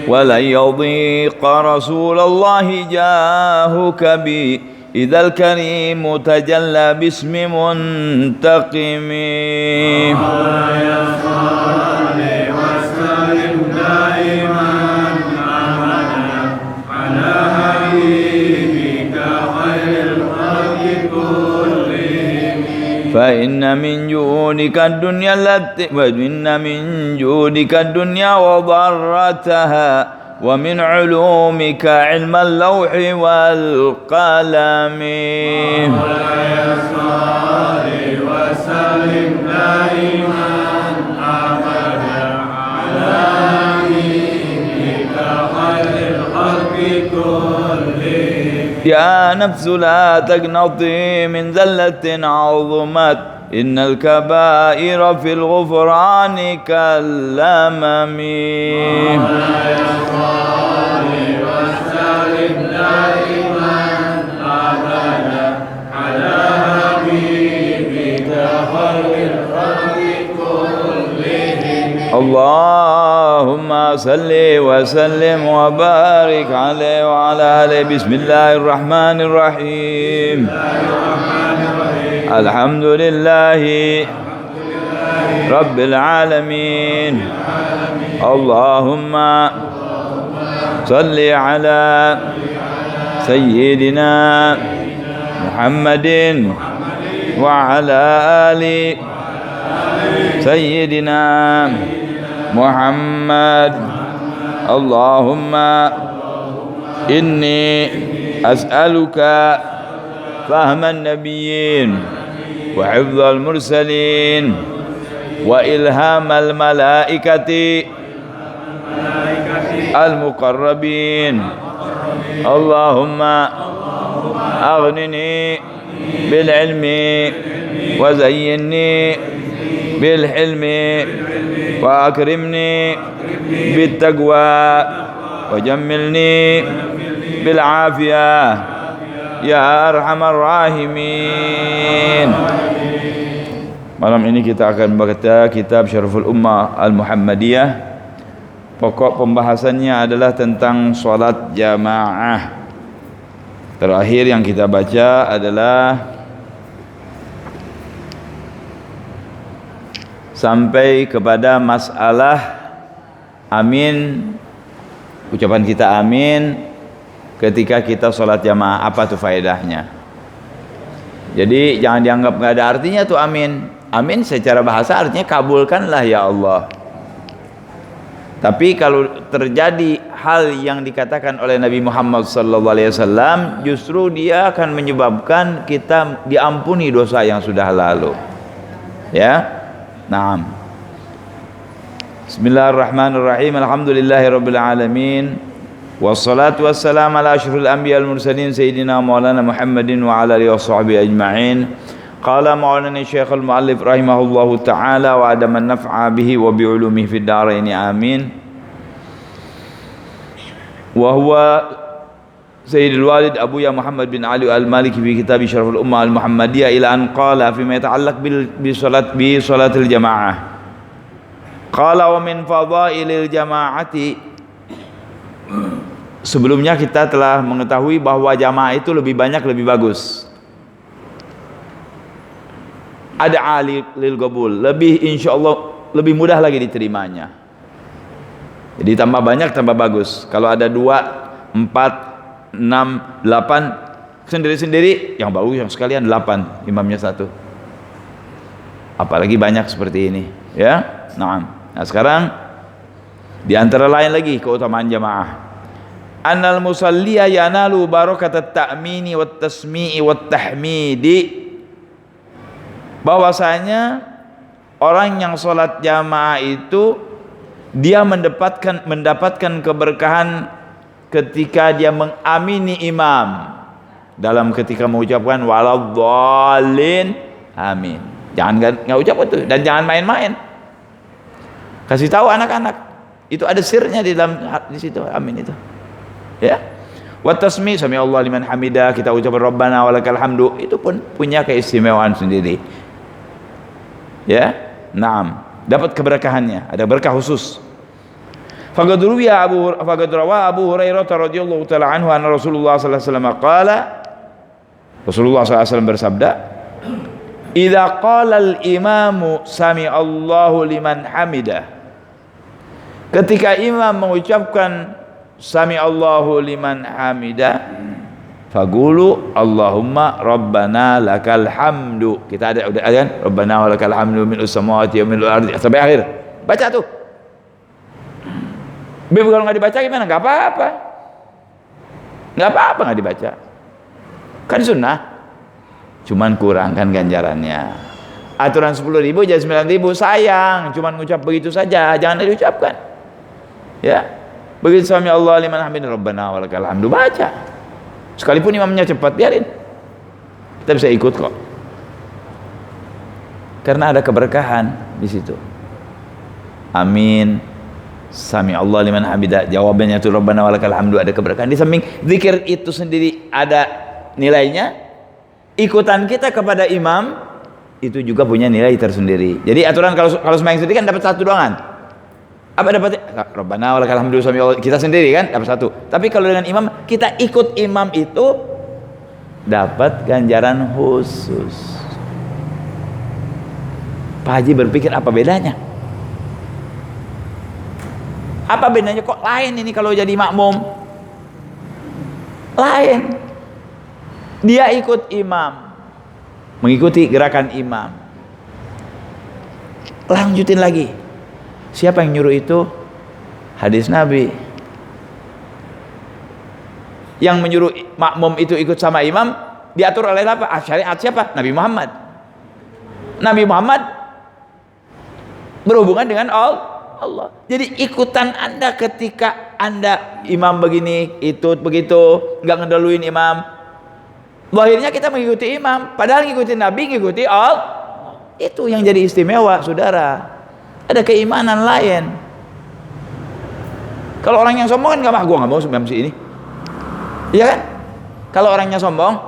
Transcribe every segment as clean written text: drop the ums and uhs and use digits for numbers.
ولن يضيق رسول الله جاهك بي إذا الكريم تجلى باسم منتقم. فإن من جودك الدنيا وضرتها ومن علومك علم اللوح والقلم. يا نفس لا تقنطي من ذلة عظمت إن الكبائر في الغفران كالأمم. اللهم صل وسلم وبارك عليه وعلى آله. بسم الله الرحمن الرحيم. الحمد لله رب العالمين. اللهم صل على سيدنا محمد وعلى آل سيدنا محمد. اللهم إني أسألك فهم النبيين وحفظ المرسلين وإلهام الملائكة المقربين. اللهم أغنني بالعلم وزينني بالحلم وأكرمني بالتقوى وجملني بالعافية ya arhamar rahimin. Malam ini kita akan membaca kitab Syaraful Ummah Al-Muhammadiyah. Pokok pembahasannya adalah tentang salat jamaah. Terakhir yang kita baca adalah sampai kepada masalah amin, ucapan kita amin ketika kita sholat jamaah. Apa tuh faedahnya? Jadi jangan dianggap nggak ada artinya tuh amin. Amin secara bahasa artinya kabulkanlah ya Allah. Tapi kalau terjadi hal yang dikatakan oleh Nabi Muhammad SAW, justru dia akan menyebabkan kita diampuni dosa yang sudah lalu. Ya. Naam. Bismillahirrahmanirrahim. Alhamdulillahirabbil alamin. Wassalatu wassalamu ala asyrafil anbiya'il mursalin sayyidina maulana Muhammadin wa ala alihi washabbihi ajma'in. Qala maulana Syekhul Muallif rahimahullahu taala wa adaman naf'a bihi wa bi ulumihi fid dharain amin. Wa huwa Sayyidul Walid Abu Ya Muhammad bin Ali Al-Maliki fi kitab Syaraful Ummah Al-Muhammadiyah ila an qala fi ma yata'allaq bi salatil jamaah. Qala wa min fadailil jamaati. Sebelumnya kita telah mengetahui bahwa jamaah itu lebih banyak, lebih bagus. Ada lil qabul, lebih insyaallah lebih mudah lagi diterimanya. Jadi tambah banyak tambah bagus. Kalau ada 2, 4 6, 8 sendiri-sendiri, yang bagus yang sekalian 8, imamnya 1. Apalagi banyak seperti ini, ya. Nah sekarang di antara lain lagi keutamaan jamaah. Annal musalliya yanalu barakatat ta'mini wat tasmi'i wat tahmidi. Bahwasanya orang yang sholat jamaah itu dia mendapatkan keberkahan ketika dia mengamini imam dalam ketika mengucapkan waladhdallin amin. Jangan nggak ucap itu, dan jangan main-main. Kasih tahu anak-anak itu ada sirnya di dalam di situ amin itu. Ya. Wa tasmi sami Allah liman hamidah, kita ucapkan Rabbana walakal hamdu, itu pun punya keistimewaan sendiri. Ya, naam, dapat keberkahannya, ada berkah khusus. Faqad rawa Abu Hurairah radhiyallahu taala anhu anna Rasulullah sallallahu alaihi wasallam qala, Rasulullah sallallahu alaihi wasallam bersabda, "Idza qala al-imamu sami Allahu liman hamidah." Ketika imam mengucapkan sami Allahu liman hamidah, faqulu Allahumma rabbana lakal hamdu. Kita ada udah kan, rabbana walakal hamdu mil'us samawati wa mil'ul ardi sampai akhir. Baca tuh. Kalau nggak dibaca gimana? Nggak apa-apa. Nggak apa-apa nggak dibaca. Kan sunnah. Cuman kurangkan ganjarannya. Aturan 10.000 jadi 9.000, sayang. Cuman ngucap begitu saja, jangan diucapkan. Ya. Begitu sami Allah liman hamidah rabbana walakal hamdu, baca. Sekalipun imamnya cepat, biarin. Kita bisa ikut kok. Karena ada keberkahan di situ. Amin. Sami Allah liman hamidah, jawabannya itu rabbana walakal hamdu, ada keberkahan. Di samping zikir itu sendiri ada nilainya, ikutan kita kepada imam itu juga punya nilai tersendiri. Jadi aturan kalau sembahyang sendiri kan dapat satu doangan. Apa dapatnya? Rabbana walakal hamdu sami Allah, kita sendiri kan dapat satu. Tapi kalau dengan imam, kita ikut imam itu dapat ganjaran khusus. Pak Haji berpikir apa bedanya? Apa bedanya kok lain ini kalau jadi makmum? Lain. Dia ikut imam, mengikuti gerakan imam. Lanjutin lagi. Siapa yang nyuruh itu? Hadis Nabi. Yang menyuruh makmum itu ikut sama imam diatur oleh apa? Syariat siapa? Nabi Muhammad. Nabi Muhammad berhubungan dengan Allah. Jadi ikutan Anda ketika Anda imam begini, itu begitu, nggak ngedahuluin imam. Akhirnya kita mengikuti imam, padahal ngikutin Nabi, ngikuti Allah. Itu yang jadi istimewa, saudara. Ada keimanan lain. Kalau orang yang sombong kan nggak mau, gua nggak mau sembahyang si ini. Iya kan? Kalau orangnya sombong,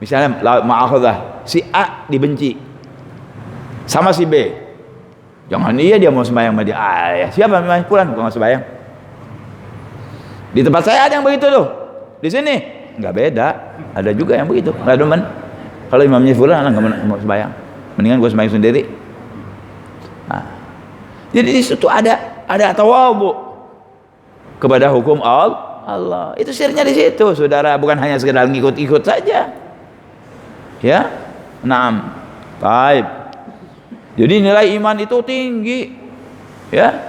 misalnya ma'akhudhah, si A dibenci sama si B. Jangan dia mau sembahyang sama dia. Ya, siapa memang pulang gua nggak sembahyang. Di tempat saya ada yang begitu tuh. Di sini nggak beda. Ada juga yang begitu. Nggak demen. Kalau imamnya fulan, nggak mau sembahyang. Mendingan gua sembahyang sendiri. Nah, jadi di situ ada tawadhu kepada hukum Allah. Itu sirnya di situ, saudara. Bukan hanya sekedar ngikut-ikut saja. Ya, naam. Baik. Jadi nilai iman itu tinggi. Ya.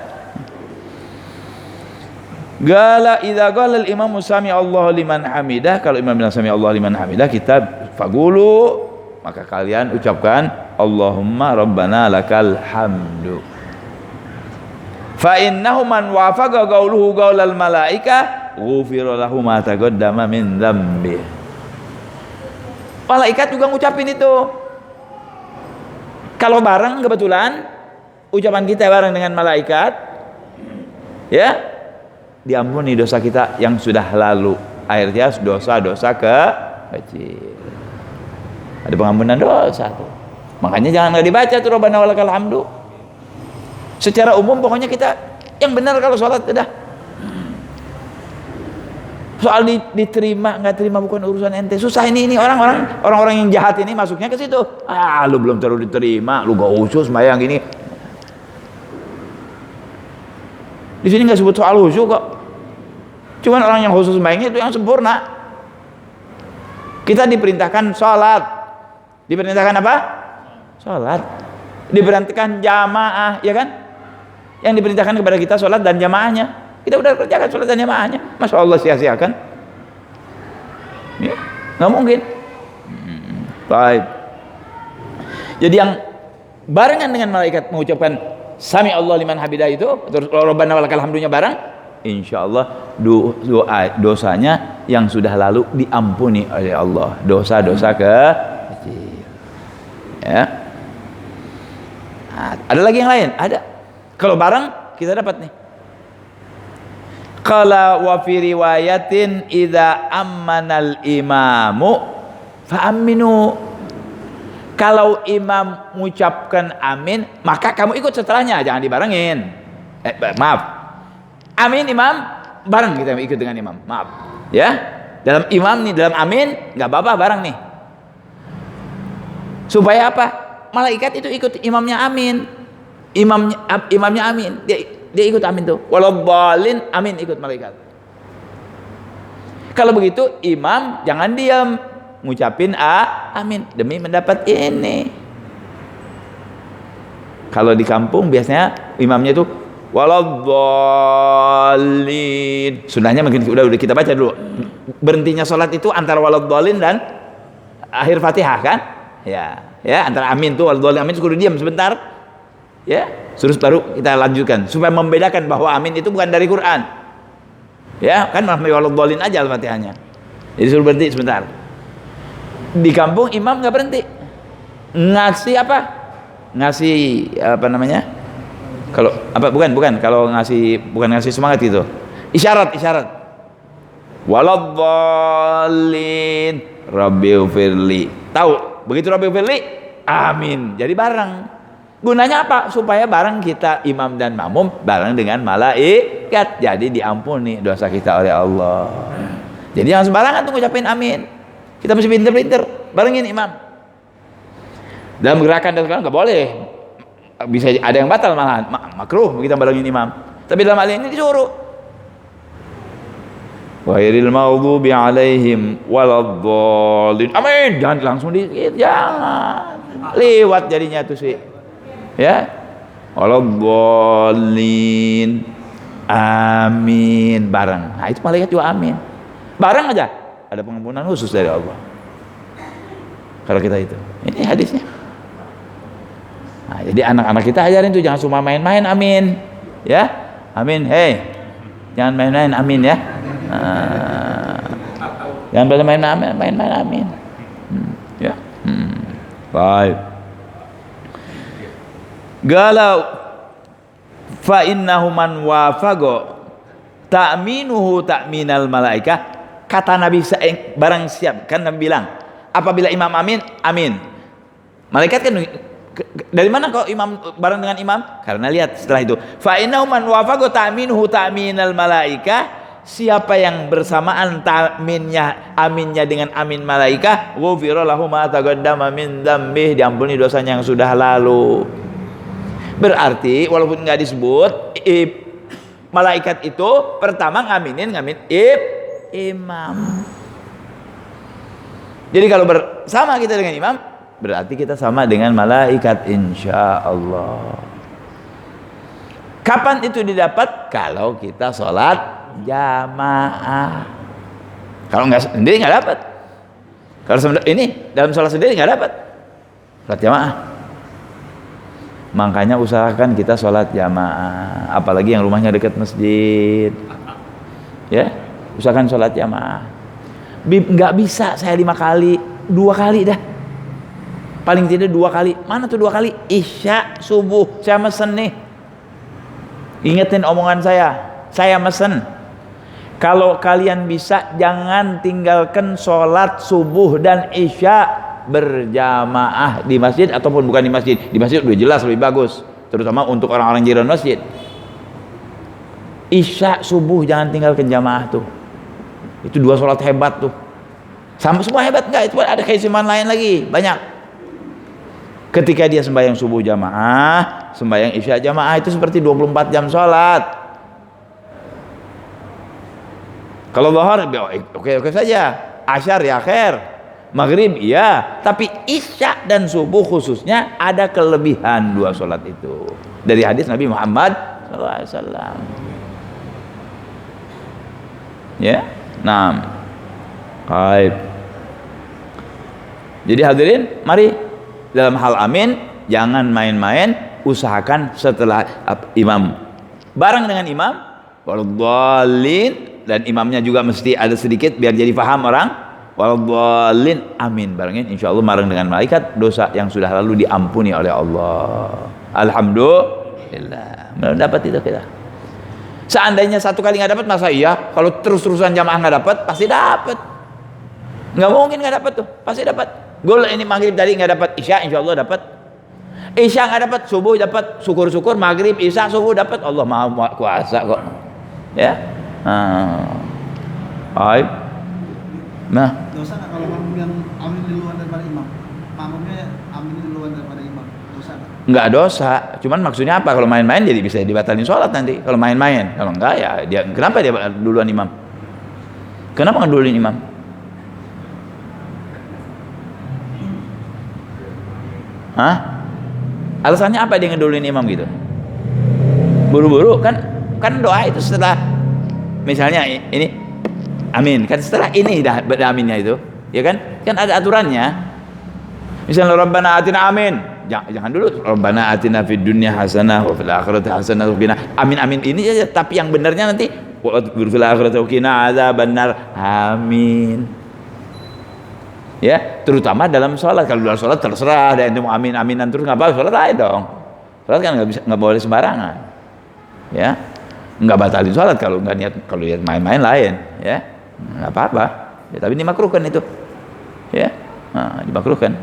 Idza qala al-imam sami Allah liman hamidah, kalau imam bilang sami Allah liman hamidah, kita faqulu, maka kalian ucapkan Allahumma rabbana lakal hamdu. Fa innahu man wafaqa qauluhu qaulal malaika ghufira lahu ma taqaddama min dzambi. Malaikat juga ngucapin itu. Kalau bareng kebetulan ucapan kita bareng dengan malaikat, ya, diampuni dosa kita yang sudah lalu. Akhirnya dosa-dosa kecil. Ada pengampunan dosa tuh. Makanya jangan nggak dibaca tuh Rabbana walakal hamdu. Secara umum pokoknya kita yang benar kalau sholat udah. Soal diterima nggak terima bukan urusan ente. Susah ini orang-orang yang jahat ini masuknya ke situ. Lu belum terlalu diterima, lu gak khusus sembahyang gini. Di sini nggak sebut soal khusyuk kok. Cuman orang yang khusus sembahyangnya itu yang sempurna. Kita diperintahkan sholat. Diperintahkan apa? Sholat. Diperintahkan jamaah, ya kan? Yang diperintahkan kepada kita sholat dan jamaahnya, kita udah kerjakan sholat dan jamaahnya. Masya Allah, sia-siakan? Ya, nggak mungkin. Baik. Jadi yang barengan dengan malaikat mengucapkan sami Allah liman hamidah itu, terus Rabbana walakal hamdunya bareng, insya Allah dosanya yang sudah lalu diampuni oleh Allah. Dosa-dosa kecil. Ya. Nah, ada lagi yang lain? Ada. Kalau bareng kita dapat nih. Qala wa fi riwayatin idza ammanal imamu fa aminu. Kalau imam mengucapkan amin, maka kamu ikut setelahnya, jangan dibarengin. Maaf. Amin imam, bareng kita ikut dengan imam. Maaf. Ya. Dalam imam nih, dalam amin enggak apa-apa bareng nih. Supaya apa? Malaikat itu ikut imamnya amin. Imamnya amin. Dia ikut amin tuh. Waladhdallin, amin ikut malaikat. Kalau begitu imam jangan diam, ngucapin amin demi mendapat ini. Kalau di kampung biasanya imamnya itu waladhdallin. Sunnahnya mungkin udah kita baca dulu. Berhentinya sholat itu antara waladhdallin dan akhir Fatihah kan? Ya, antara amin tuh waladhdallin amin suruh diam sebentar. Ya, terus baru kita lanjutkan supaya membedakan bahwa amin itu bukan dari Quran. Ya, kan waladhdallin aja Al-Fatihahnya. Jadi suruh berhenti sebentar. Di kampung imam nggak berhenti, ngasih apa namanya, kalau apa bukan kalau bukan ngasih semangat gitu, isyarat waladhdallin rabbighfirli, tahu begitu rabbighfirli amin, jadi bareng. Gunanya apa? Supaya bareng kita imam dan makmum bareng dengan malaikat, jadi diampuni dosa kita oleh Allah. Jadi jangan sembarangan tuh ngucapin amin. Kita mesti pinter-pinter barengin imam. Dalam gerakan dan sekarang nggak boleh, bisa ada yang batal malahan, makruh kita barengin imam. Tapi dalam hal ini disuruh. Ghairil maghdubi alaihim waladhdallin. Amin. Jangan langsung jangan. Lewat jadinya tuh sih. Ya. Waladhdallin. Amin bareng. Nah, itu malaikat juga amin. Bareng aja. Ada pengampunan khusus dari Allah kalau kita itu. Ini hadisnya. Nah, jadi anak-anak kita ajarin tuh jangan cuma main-main amin, ya amin, jangan main-main amin ya. Jangan pada main-main amin. Ya. Baik. Galau fa innahu man wafago ta'minuhu ta'minal malaikah. Kata Nabi barang siap, kan Nabi bilang apabila imam amin, amin. Malaikat kan dari mana kok imam bareng dengan imam? Karena lihat setelah itu fa innahu man wafaqa ta'minuhu ta'minal malaika, siapa yang bersamaan aminnya dengan amin malaikah, ghufira lahu ma taqaddama min dzambihi, diampuni dosanya yang sudah lalu. Berarti walaupun enggak disebut malaikat itu pertama ngamin imam. Jadi kalau bersama kita dengan imam, berarti kita sama dengan malaikat insya Allah. Kapan itu didapat? Kalau kita sholat jamaah. Kalau nggak sendiri nggak dapat. Kalau ini dalam sholat sendiri nggak dapat. Sholat jamaah. Makanya usahakan kita sholat jamaah. Apalagi yang rumahnya dekat masjid. Ya. Usahakan sholat jamaah. Nggak bisa saya 5 kali, 2 kali dah. Paling tidak 2 kali. Mana tuh 2 kali? Isya, subuh. Saya mesen nih. Ingetin omongan saya mesen. Kalau kalian bisa, jangan tinggalkan sholat subuh dan isya berjamaah di masjid ataupun bukan di masjid. Di masjid udah jelas lebih bagus, terutama untuk orang-orang jiran masjid. Isya, subuh jangan tinggalkan jamaah tuh. Itu 2 sholat hebat tuh. Sama semua hebat enggak? Itu ada keistimewaan lain lagi, banyak. Ketika dia sembahyang subuh jamaah, sembahyang isya jamaah, itu seperti 24 jam sholat. Kalau zuhur oke saja, asyar ya khair, maghrib iya, tapi isya dan subuh khususnya ada kelebihan 2 sholat itu. Dari hadis Nabi Muhammad SAW. Ya. Nah, baik. Jadi hadirin, mari dalam hal amin jangan main-main, usahakan setelah imam bareng dengan imam waladhdallin, dan imamnya juga mesti ada sedikit biar jadi paham orang waladhdallin, amin barengin, insyaallah bareng dengan malaikat, dosa yang sudah lalu diampuni oleh Allah. Alhamdulillah. Dapat itu kita. Seandainya satu kali nggak dapat, masa iya? Kalau terus-terusan jamaah nggak dapat, pasti dapat. Nggak mungkin nggak dapat tuh, pasti dapat. Gol ini maghrib tadi nggak dapat, isya insya Allah dapat. Isya nggak dapat, subuh dapat. Syukur-syukur maghrib, isya, subuh dapat. Allah maha kuasa kok. Ya. Baik. Nah. Dosa nggak kalau makmum yang amin di luar daripada imam? Makmumnya amin di luar daripada imam, dosa nggak? Nggak dosa, cuman maksudnya apa? Kalau main-main jadi bisa dibatalin sholat nanti. Kalau main-main, kalau enggak ya dia kenapa dia duluan imam? Kenapa nggak duluan imam? Hah? Alasannya apa dia ngeduluin imam gitu? Buru-buru kan doa itu setelah misalnya ini amin kan setelah ini dah beraminnya itu, ya kan? Kan ada aturannya. Misalnya Rabbana atina amin. Jangan dulu Rabbana atina fid dunya hasanah wa fil akhirati hasanah wa qina. Amin ini aja, tapi yang benarnya nanti wa fil akhirati wa qina adzabannar. Amin. Ya, terutama dalam sholat. Kalau dalam sholat terserah ada yang mau amin-aminan terus nggak apa, sholat aja dong. Sholat kan nggak boleh sembarangan. Ya, nggak batalin sholat kalau nggak niat, kalau niat main-main lain. Ya, nggak apa-apa. Ya, tapi dimakruhkan itu. Ya, dimakruhkan.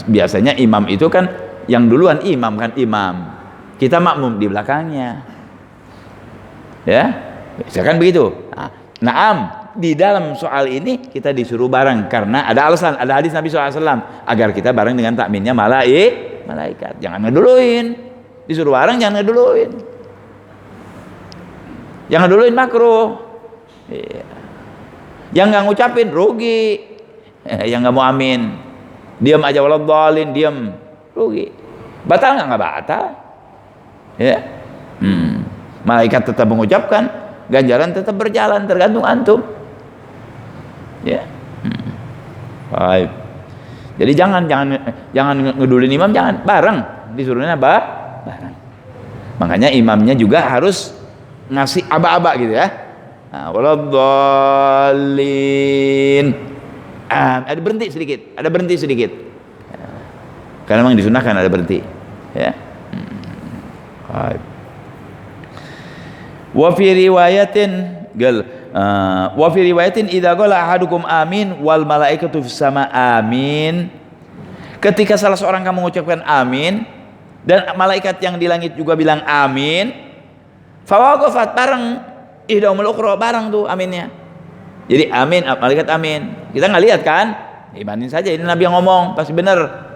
Biasanya imam itu kan yang duluan imam kan imam. Kita makmum di belakangnya. Ya, misalkan begitu. Naam. Di dalam soal ini kita disuruh bareng karena ada alasan, ada hadis Nabi SAW agar kita bareng dengan takminnya malaikat. Jangan ngeduluin, disuruh bareng jangan ngeduluin. Jangan ngeduluin makruh. Yang nggak ngucapin rugi, yang nggak mau amin, diam aja waladhdallin, diam rugi. Batal nggak batal. Ya, malaikat tetap mengucapkan, ganjaran tetap berjalan tergantung antum. Ya, baik. Jadi jangan ngedulin imam, jangan bareng, disuruhnya bareng. Makanya imamnya juga harus ngasih aba-aba gitu ya. Waladhdallin. Ada berhenti sedikit. Karena memang disunahkan ada berhenti. Ya. Baik. Wa fi riwayatin wa fi riwayatin idza qala ahadukum amin wal malaikatu fis sama amin. Ketika salah seorang kamu mengucapkan amin dan malaikat yang di langit juga bilang amin, fawaqafat bareng ihdahumul ukhra, bareng tuh aminnya. Jadi amin, malaikat amin. Kita nggak lihat kan? Imanin saja, ini Nabi yang ngomong, pasti benar.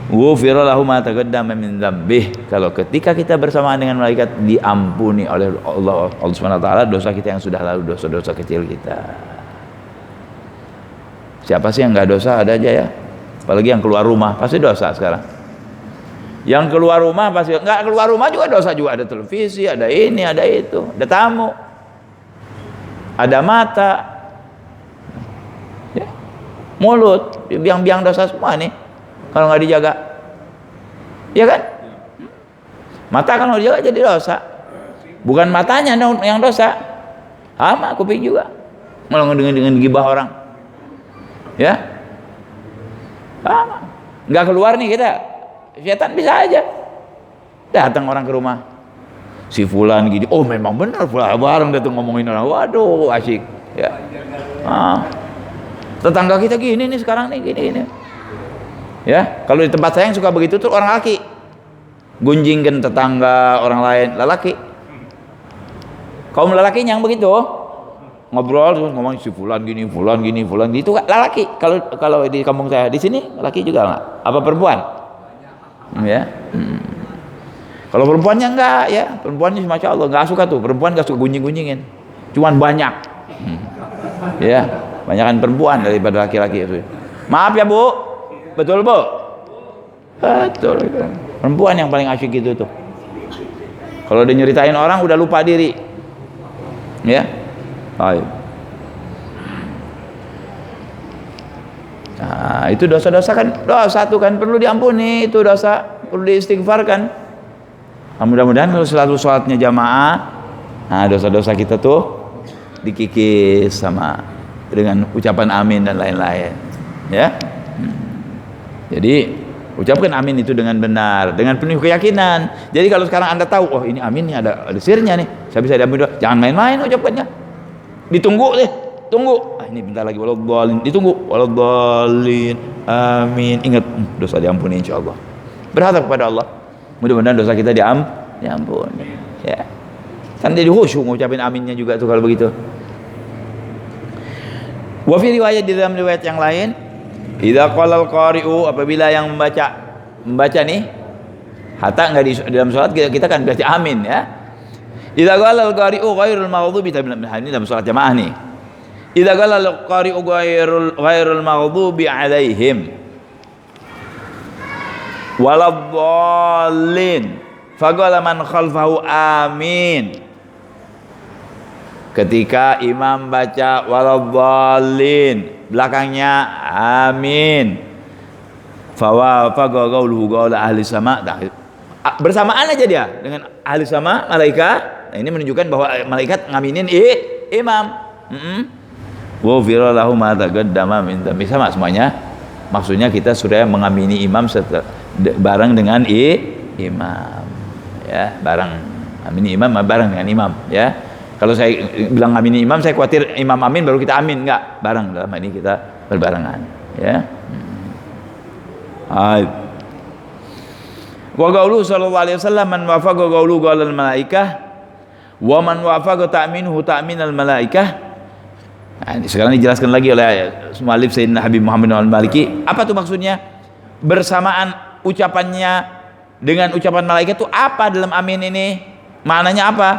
Ghufira lahu ma taqaddama min dzambih. Kalau ketika kita bersamaan dengan malaikat diampuni oleh Allah Subhanahu wa taala dosa kita yang sudah lalu, dosa-dosa kecil kita. Siapa sih yang enggak dosa? Ada aja ya. Apalagi yang keluar rumah pasti dosa sekarang. Yang keluar rumah pasti enggak keluar rumah juga dosa juga, ada televisi, ada ini, ada itu, ada tamu. Ada mata. Ya. Mulut, biang-biang dosa semua nih. Kalau nggak dijaga, ya kan? Mata kalau dijaga jadi dosa. Bukan matanya yang dosa, sama kuping juga. Malah dengan gibah orang, ya? Sama. Nggak keluar nih kita, setan bisa aja. Datang orang ke rumah, si fulan gini, oh memang benar fulan, bareng datang ngomongin orang, waduh asyik. Ya. Tetangga kita gini nih sekarang nih gini. Ya, kalau di tempat saya yang suka begitu tuh orang laki gunjingkan tetangga orang lain, lelaki. Kaum lelakinya yang begitu ngobrol terus ngomong si fulan gini itu lelaki. Kalau di kampung saya di sini lelaki juga enggak? Apa perempuan? Ya. Kalau perempuannya enggak ya, perempuannya masya Allah enggak suka tuh, perempuan enggak suka gunjing-gunjingin. Cuman banyak. Ya, banyakan perempuan daripada laki-laki itu. Maaf ya Bu. Betul Bu? Betul. Perempuan yang paling asyik gitu tuh. Kalau dia nyeritain orang udah lupa diri. Ya. Baik. Nah, itu dosa-dosa kan, dosa tuh kan perlu diampuni, itu dosa perlu diistighfarkan. Nah, mudah-mudahan kalau selalu sholatnya jamaah, nah dosa-dosa kita tuh dikikis sama dengan ucapan amin dan lain-lain. Ya. Jadi Ucapkan amin itu dengan benar, dengan penuh keyakinan. Jadi kalau sekarang Anda tahu, oh ini amin nih ada sirnya nih, saya bisa diambil doa. Jangan main-main ucapkannya. Ditunggu deh, tunggu. Ini bentar lagi waladhdallin, ditunggu waladhdallin. Amin. Ingat dosa diampuni insyaallah. Berharap kepada Allah. Mudah-mudahan dosa kita diampuni. Ya. Kan jadi khusyuk ngucapin aminnya juga tuh kalau begitu. Wa fi riwayat, di dalam riwayat yang lain, idza qala al-qari'u, apabila yang membaca nih, hatta enggak di dalam salat kita kan baca amin ya. Idza qala al-qari'u ghairul maghdubi, ini dalam salat jamaah nih. Idza qala al-qari'u ghairul maghdubi alaihim waladdallin faqala man khalfahu amin. Ketika imam baca waladdallin, belakangnya amin, fawafaqa qauluhu qaula ahli sama, bersamaan aja dia dengan ahli sama, malaikat. Nah, ini menunjukkan bahwa malaikat ngaminin imam. Wa fira lahu ma taqaddama min dhanbi, sama semuanya. Maksudnya kita sudah mengamini imam bareng dengan imam ya, bareng amini imam bareng dengan imam ya. Kalau saya bilang amini imam, saya khawatir imam amin baru kita amin, enggak, bareng, dalam ini kita berbarengan ya. Wa qaulu sallallahu alaihi wasallam, man wafaqa qaulu qaulal malaikah wa man wafaqa ta'minuhu ta'minal malaikah. Nah, ini sekarang dijelaskan lagi oleh muallif Sayyidina Habib Muhammad al-Maliki. Apa tuh maksudnya? Bersamaan ucapannya dengan ucapan malaikat itu apa dalam amin ini? Maknanya apa?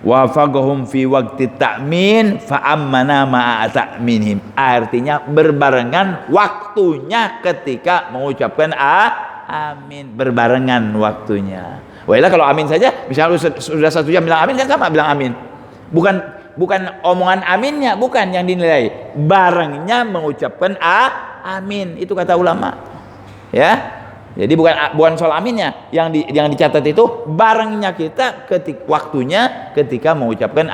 Wafaqahum fi waqti ta'min fa ammana ma'a ta'minhim. Artinya berbarengan waktunya ketika mengucapkan amin, berbarengan waktunya. Wailah kalau amin saja, misalnya sudah 1 jam bilang amin kan sama bilang amin. Bukan omongan aminnya, bukan yang dinilai, barengnya mengucapkan amin. Itu kata ulama. Ya. Jadi bukan soal aminnya, yang dicatat itu barengnya kita waktunya ketika mengucapkan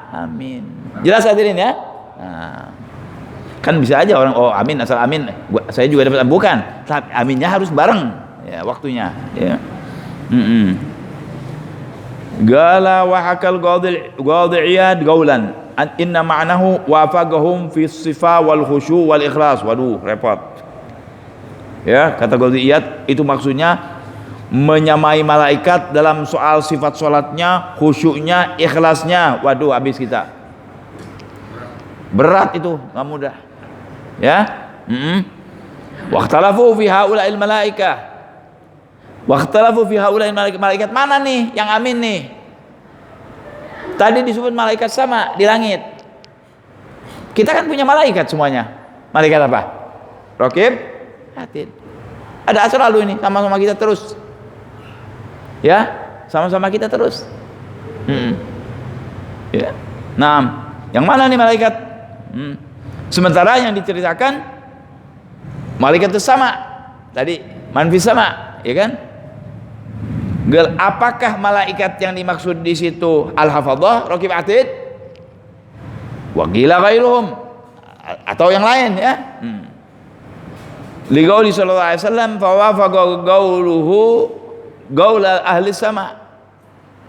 amin. Jelas hadirin ya? Nah, kan bisa aja orang amin asal amin, saya juga dapat, bukan. Aminnya harus bareng ya waktunya ya. Gala wa hakal qadiyad qaulan inna ma'nahu wafaqahum fi sifa wal khusyu wal ikhlas. Waduh, repot. Ya, kata Qadiyat itu maksudnya menyamai malaikat dalam soal sifat sholatnya, khusyuknya, ikhlasnya. Waduh, habis kita. Berat itu, nggak mudah. Ya. Waqtalafu fi haula'il malaikah. Waqtalafu fi haula'il malaikah. Malaikat mana nih yang amin nih? Tadi disebut malaikat sama di langit. Kita kan punya malaikat semuanya. Malaikat apa? Raqib, Atid. Ada selalu ini sama-sama kita terus ya, sama-sama kita terus ya. Nah, yang mana nih malaikat? Sementara yang diceritakan malaikat itu sama tadi, manfis sama ya kan. Apakah malaikat yang dimaksud di situ al-hafadhah, raqib, atid, wa qila ghairuhum, atau yang lain ya? Liqauli sallallahu alaihi wasallam fa wafaqa qauluhu qaula ahli sama.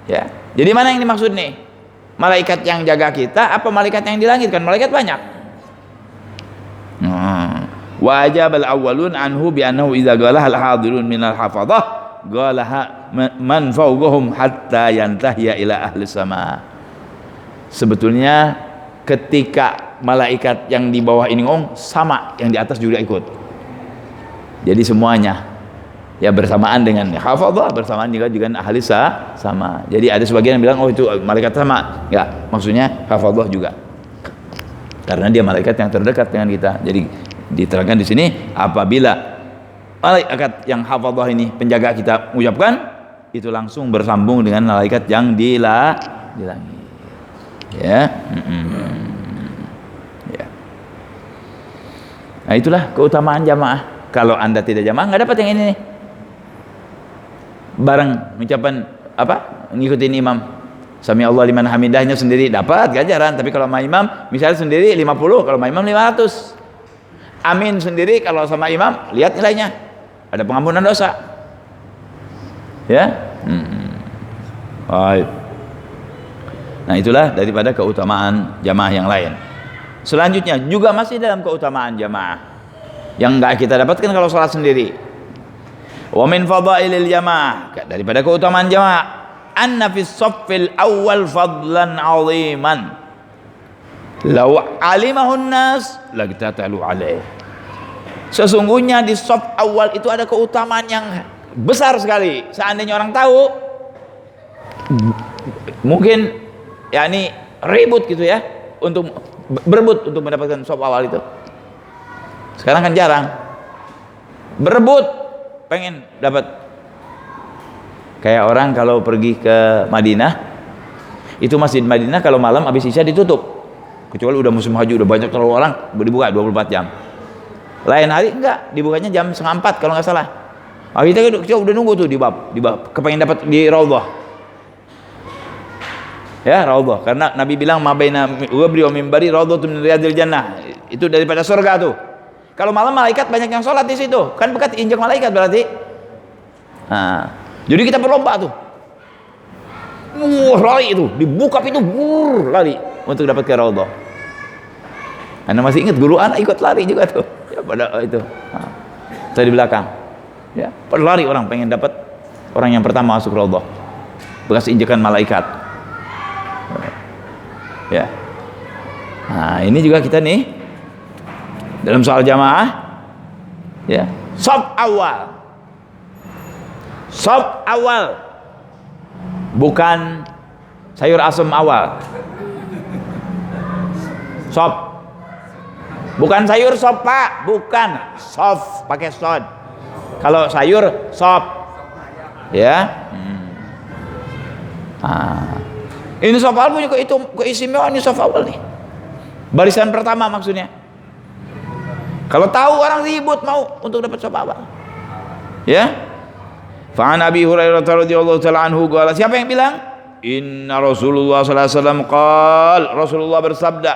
Ya. Jadi mana yang dimaksud nih? Malaikat yang jaga kita apa malaikat yang di langit? Kan malaikat banyak. Wa ajabal awwalun anhu bi annahu idza qala al hadirun minal hafadhah qalaha man fawqahum hatta yantahiya ila ahli sama. Sebetulnya ketika malaikat yang di bawah ini ngomong, sama yang di atas juga ikut. Jadi semuanya ya bersamaan dengan hafadhah, bersamaan juga dengan ahli sama. Jadi ada sebagian yang bilang oh itu malaikat sama. Ya, maksudnya hafadhah juga. Karena dia malaikat yang terdekat dengan kita. Jadi diterangkan di sini apabila malaikat yang hafadhah ini penjaga kita mengucapkan, itu langsung bersambung dengan malaikat yang di langit. Ya. Ya. Nah, itulah keutamaan jamaah. Kalau Anda tidak jamaah nggak dapat yang ini nih. Bareng mengucapkan apa? Ngikutin imam. Sami Allah liman hamidahnya sendiri dapat ganjaran, tapi kalau sama imam misalnya sendiri 50, kalau sama imam 500. Amin sendiri kalau sama imam lihat nilainya. ada pengampunan dosa. Ya. Baik. Nah, itulah daripada keutamaan jamaah yang lain. Selanjutnya juga masih dalam keutamaan jamaah yang enggak kita dapatkan kalau sholat sendiri. Wa min fadailil jamaah, daripada keutamaan jamaah, anna fis saffil awal fadlan 'aziman law alimahun nas lagtatalu alaih. Sesungguhnya di shaf awal itu ada keutamaan yang besar sekali. Seandainya orang tahu, mungkin yakni ribut gitu ya, untuk berebut untuk mendapatkan shaf awal itu. Sekarang kan jarang berebut pengen dapat. Kayak orang kalau pergi ke Madinah, itu masjid Madinah kalau malam habis isya ditutup, kecuali udah musim haji, udah banyak terlalu orang, dibuka 24 jam. Lain hari enggak, dibukanya jam 3:30 kalau nggak salah. Kita udah nunggu tuh di bab kepengen dapat di Raudhah. Ya, Raudhah, karena Nabi bilang ma baina wabri wa minbari raudhatun min riyadil jannah. Itu daripada surga tuh. Kalau malam malaikat banyak yang sholat di situ, kan bekat injak malaikat berarti. Nah, jadi kita berlomba tuh. Lari itu, dibuka pintu, lari untuk dapat ke Raudhah. Anda masih ingat guru anak ikut lari juga tuh. Ya, pada itu. Nah, saya di belakang. Ya, berlari orang pengen dapat orang yang pertama masuk Raudhah. Bekas injakan malaikat. Ya. Nah, ini juga kita nih dalam soal jamaah, ya, shaf awal, bukan sayur asem awal. Shaf, bukan sayur sop pak, bukan shaf pakai sod. Kalau sayur shaf, ya. Ini shaf awal punya keistimewaan, ini shaf awal nih, barisan pertama maksudnya. Kalau tahu orang ribut mau untuk dapat shaf awal, ya. Fa'an Abi Hurairah radhiyallahu ta'ala anhu qala, siapa yang bilang? Inna Rasulullah sallallahu alaihi wasallam qala, Rasulullah bersabda,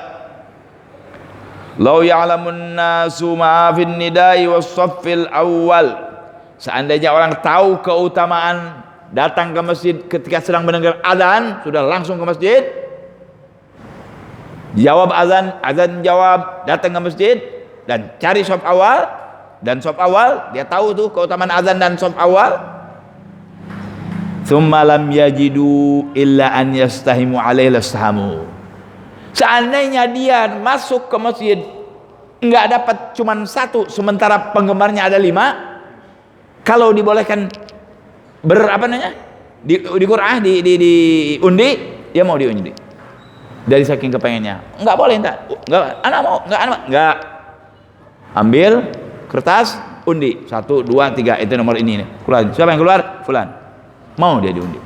"Lau ya'lamun nasu ma fin nidai was saffil awal." Seandainya orang tahu keutamaan datang ke masjid ketika sedang mendengar azan, sudah langsung ke masjid. Jawab azan, azan jawab, datang ke masjid dan cari shaf awal, dan shaf awal dia tahu tuh keutamaan azan dan shaf awal. Tsumma lam yajidu illa an yastahimu alaihi lastahamu. Seandainya dia masuk ke masjid enggak dapat cuman satu, sementara penggemarnya ada 5, kalau dibolehkan di Qur'an, di undi, dia mau diundi. Dari saking kepengennya. Enggak boleh, enggak, anak mau, enggak. Ambil kertas, undi 1, 2, 3, itu nomor ini nih. Keluar. Siapa yang keluar? Fulan. Mau dia diundi.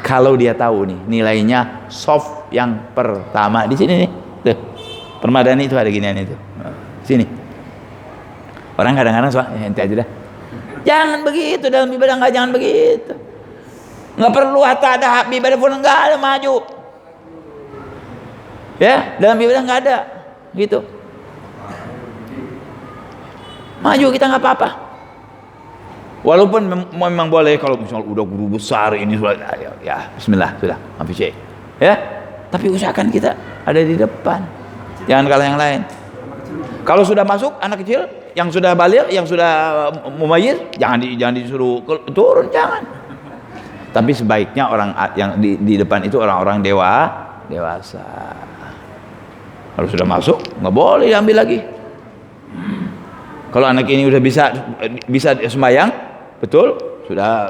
Kalau dia tahu nih nilainya shaf yang pertama di sini nih. Tuh. Permadani itu ada ginian itu. Sini. Orang kadang-kadang ente aja dah. Jangan begitu dalam ibadah, enggak, jangan begitu. Enggak perlu hatta ada hak ibadah pun enggak ada, maju. Ya, dalam ibadah enggak ada gitu. Maju kita enggak apa-apa. Walaupun memang boleh kalau misalnya udah guru besar ini sudah, ya bismillah sudah, maaf ya. Tapi usahakan kita ada di depan. Jangan kalah yang lain. Kalau sudah masuk anak kecil, yang sudah baligh, yang sudah mumayyiz, jangan disuruh turun, jangan. Tapi sebaiknya orang yang di depan itu orang-orang dewasa. Kalau sudah masuk, nggak boleh diambil lagi. Kalau anak ini udah bisa sembahyang, betul, sudah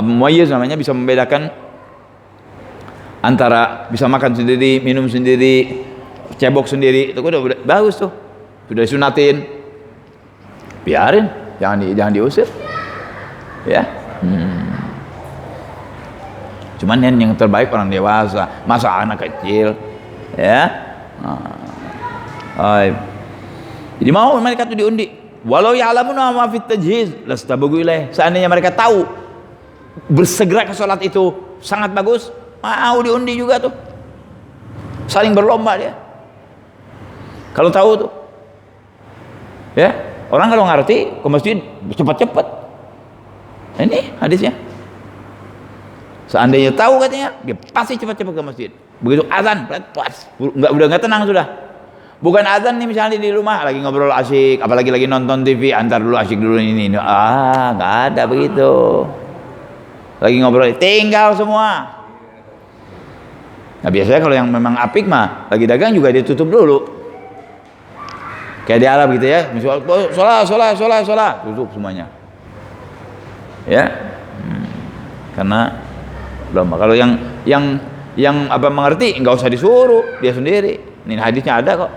mumayyiz namanya, bisa membedakan antara bisa makan sendiri, minum sendiri, cebok sendiri, itu udah bagus tuh. Sudah disunatin, biarin, jangan diusir, ya. Cuman yang terbaik orang dewasa, masa anak kecil, ya. Jadi mau mereka tuh diundi. Walau ya'lamuna ma fit tajhiz lastabagu ilaih. Seandainya mereka tahu bersegera ke salat itu sangat bagus, mau diundi juga tuh. Saling berlomba dia. Kalau tahu tuh. Ya, Orang kalau ngerti ke masjid cepat-cepat. Ini hadisnya. Seandainya tahu katanya, dia pasti cepat-cepat ke masjid. Begitu azan, nggak tenang sudah. Bukan azan nih misalnya di rumah lagi ngobrol asik, apalagi lagi nonton TV, antar dulu asik dulu ini. Nggak ada begitu. Lagi ngobrol, tinggal semua. Nah biasanya kalau yang memang apik mah, lagi dagang juga ditutup dulu. Kayak di Arab gitu ya, misalnya sholat, tutup semuanya. Ya, karena belum. Kalau yang apa mengerti, nggak usah disuruh, dia sendiri. Ini hadisnya ada kok.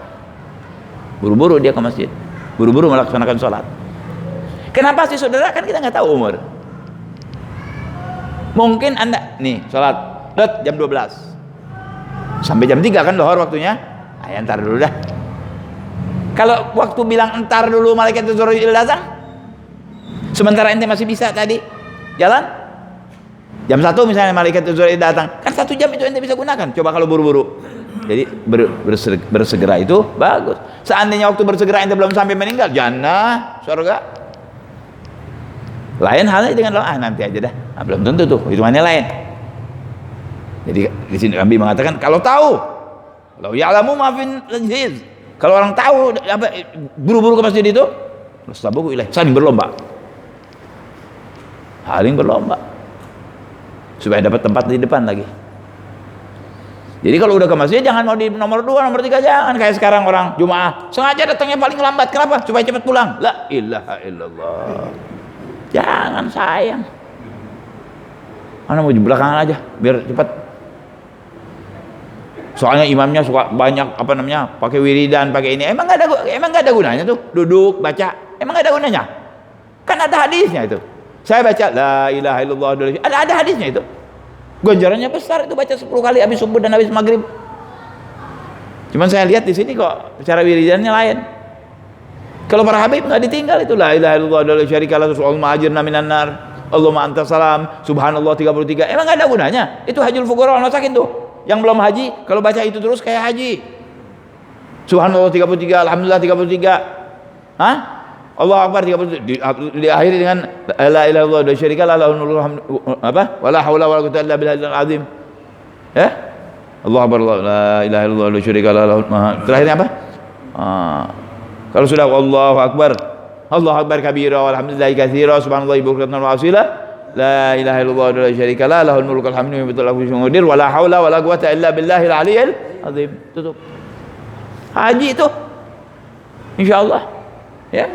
Buru-buru dia ke masjid, buru-buru melaksanakan sholat. Kenapa sih saudara? Kan kita nggak tahu umur. Mungkin anda nih sholat jam 12 sampai jam 3 kan dohor waktunya. Ayo ntar dulu dah. Kalau waktu bilang entar dulu malaikat Jibril datang, sementara ente masih bisa tadi jalan jam 1 misalnya malaikat Jibril datang, kan 1 jam itu ente bisa gunakan. Coba kalau buru-buru. Jadi bersegera itu bagus. Seandainya waktu bersegera ente belum sampai meninggal, jannah, surga. Lain halnya dengan nanti aja dah. Belum tentu tuh, hitungannya lain. Jadi di sini Nabi mengatakan kalau tahu, kalau ya'lamu ma fin lajhiz, kalau orang tahu apa buru-buru ke masjid itu, lastabaku ilaih, saling berlomba. Saling berlomba. Supaya dapat tempat di depan lagi. Jadi kalau udah ke masjid jangan mau di nomor 2, nomor 3 jangan kayak sekarang orang Jumaah sengaja datangnya paling lambat. Kenapa? Supaya cepat pulang. La ilaha illallah. Jangan sayang. Mana mau di belakangan aja biar cepat. Soalnya imamnya suka banyak apa namanya pakai wiridan, pakai ini. Emang nggak ada gunanya tuh duduk baca. Emang nggak ada gunanya? Kan ada hadisnya itu. Saya baca la ilaha illallah, ada hadisnya itu. Ganjarannya besar itu baca 10 kali habis subuh dan habis maghrib. Cuman saya lihat di sini kok cara wiridannya lain. Kalau para habib nggak ditinggal itu la ilaha illallah wa la syarika lahu Allahumma ajirna minan nar Allahumma antas salam subhanallah 33. Emang nggak ada gunanya? Itu hajjul fuqara wal masakin tuh. Yang belum haji kalau baca itu terus kayak haji. Subhanallah 33, alhamdulillah 33. Hah? Allah Akbar 33 diakhiri dengan la ilaha illallah wa syarika la lahul mulku apa wala haula wala quwwata illa billahil azim. Ya? Allah Akbar la ilaha illallah wa syarika la lahul terakhirnya apa? Kalau sudah Allahu Akbar kabira walhamdulillahi katsira subhanallahi bukratan wa asila la ilaha illallah wa syarika la lahul mulku alhamdu wa qadir wala haula wala quwwata illa billahil aliyyil azim. Tutup. Haji itu insyaallah ya.